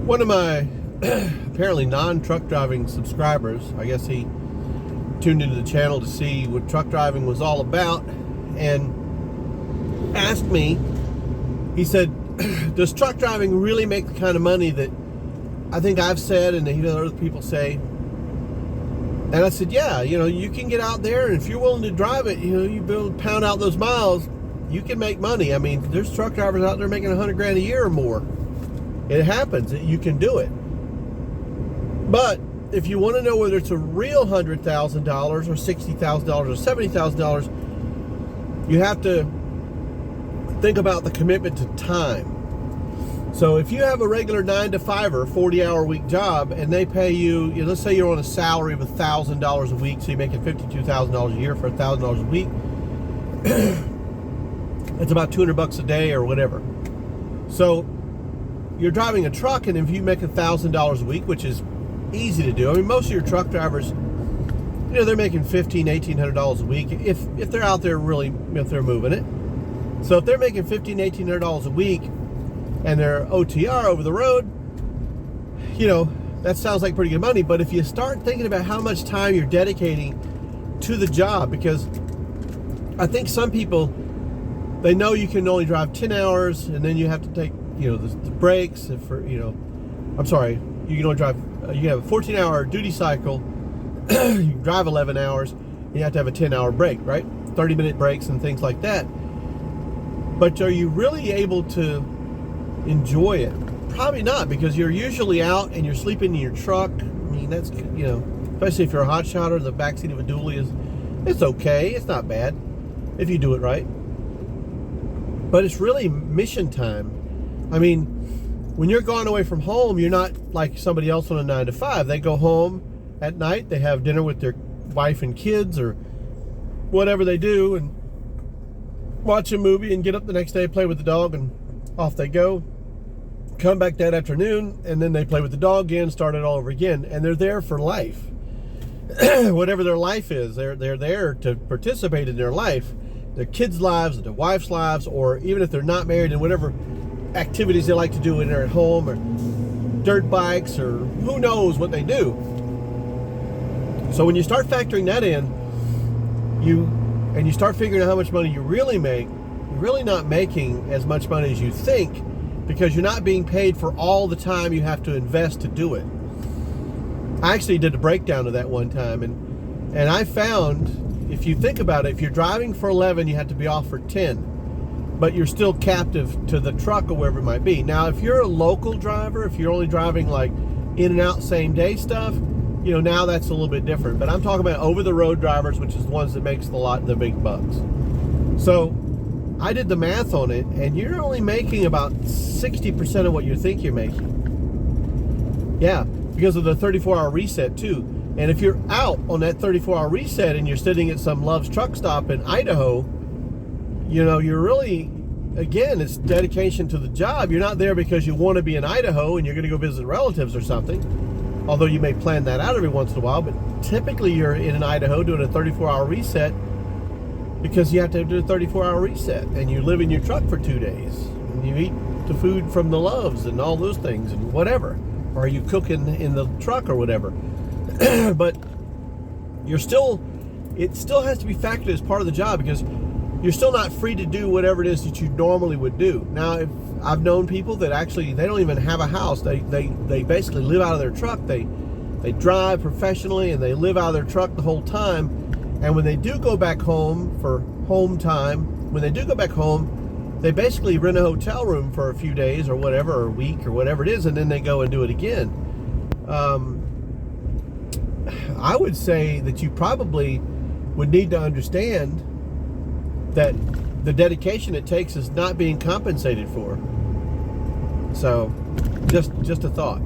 One of my apparently non-truck driving subscribers, I guess he tuned into the channel to see what truck driving was all about, and asked me, he said, does truck driving really make the kind of money that I think I've said and other people say? And I said, yeah, you can get out there, and if you're willing to drive it, you pound out those miles, you can make money. I mean, there's truck drivers out there making $100,000 a year or more. It happens. You can do it. But if you want to know whether it's a real $100,000 or $60,000 or $70,000, you have to think about the commitment to time. So if you have a regular 9-to-5 40-hour week job, and they pay you, let's say you're on a salary of $1,000 a week, so you're making $52,000 a year for $1,000 a week. It's about $200 a day or whatever. So you're driving a truck, and if you make $1,000 a week, which is easy to do. I mean, most of your truck drivers, they're making $1,500, $1,800 a week if they're out there really, if they're moving it. So if they're making $1,500, $1,800 a week, and they're OTR over the road, that sounds like pretty good money. But if you start thinking about how much time you're dedicating to the job, because I think some people, they know you can only drive 10 hours, and then you have to take the breaks for, I'm sorry, you can only drive, you have a 14-hour duty cycle, you can drive 11 hours, and you have to have a 10-hour break, right? 30-minute breaks and things like that. But are you really able to enjoy it? Probably not, because you're usually out and you're sleeping in your truck. I mean, that's, especially if you're a hotshot or the backseat of a dually, it's okay. It's not bad if you do it right. But it's really mission time. I mean, when you're gone away from home, you're not like somebody else on a 9-to-5. They go home at night, they have dinner with their wife and kids or whatever they do, and watch a movie and get up the next day, play with the dog, and off they go. Come back that afternoon, and then they play with the dog again, start it all over again, and they're there for life. Whatever their life is, they're there to participate in their life, their kids' lives, their wife's lives, or even if they're not married, and whatever activities they like to do when they're at home, or dirt bikes, or who knows what they do. So when you start factoring that in, you start figuring out how much money you really make, you're really not making as much money as you think, because you're not being paid for all the time you have to invest to do it. I actually did a breakdown of that one time, and I found, if you think about it, if you're driving for 11, you have to be off for 10. But you're still captive to the truck or wherever it might be. Now, if you're a local driver, if you're only driving like in and out same day stuff, now that's a little bit different. But I'm talking about over the road drivers, which is the ones that makes the big bucks. So I did the math on it, and you're only making about 60% of what you think you're making. Yeah, because of the 34-hour reset too. And if you're out on that 34-hour reset and you're sitting at some Love's truck stop in Idaho, you're really, again, it's dedication to the job. You're not there because you want to be in Idaho and you're going to go visit relatives or something, although you may plan that out every once in a while. But typically you're in Idaho doing a 34-hour reset because you have to do a 34-hour reset, and you live in your truck for 2 days, and you eat the food from the Loves and all those things and whatever, or you cooking in the truck or whatever. But it still has to be factored as part of the job, because you're still not free to do whatever it is that you normally would do. Now, if I've known people that actually, they don't even have a house. They basically live out of their truck. They drive professionally, and they live out of their truck the whole time. And when they do go back home for home time, when they do go back home, they basically rent a hotel room for a few days or whatever, or a week or whatever it is, and then they go and do it again. I would say that you probably would need to understand that the dedication it takes is not being compensated for. So, just a thought.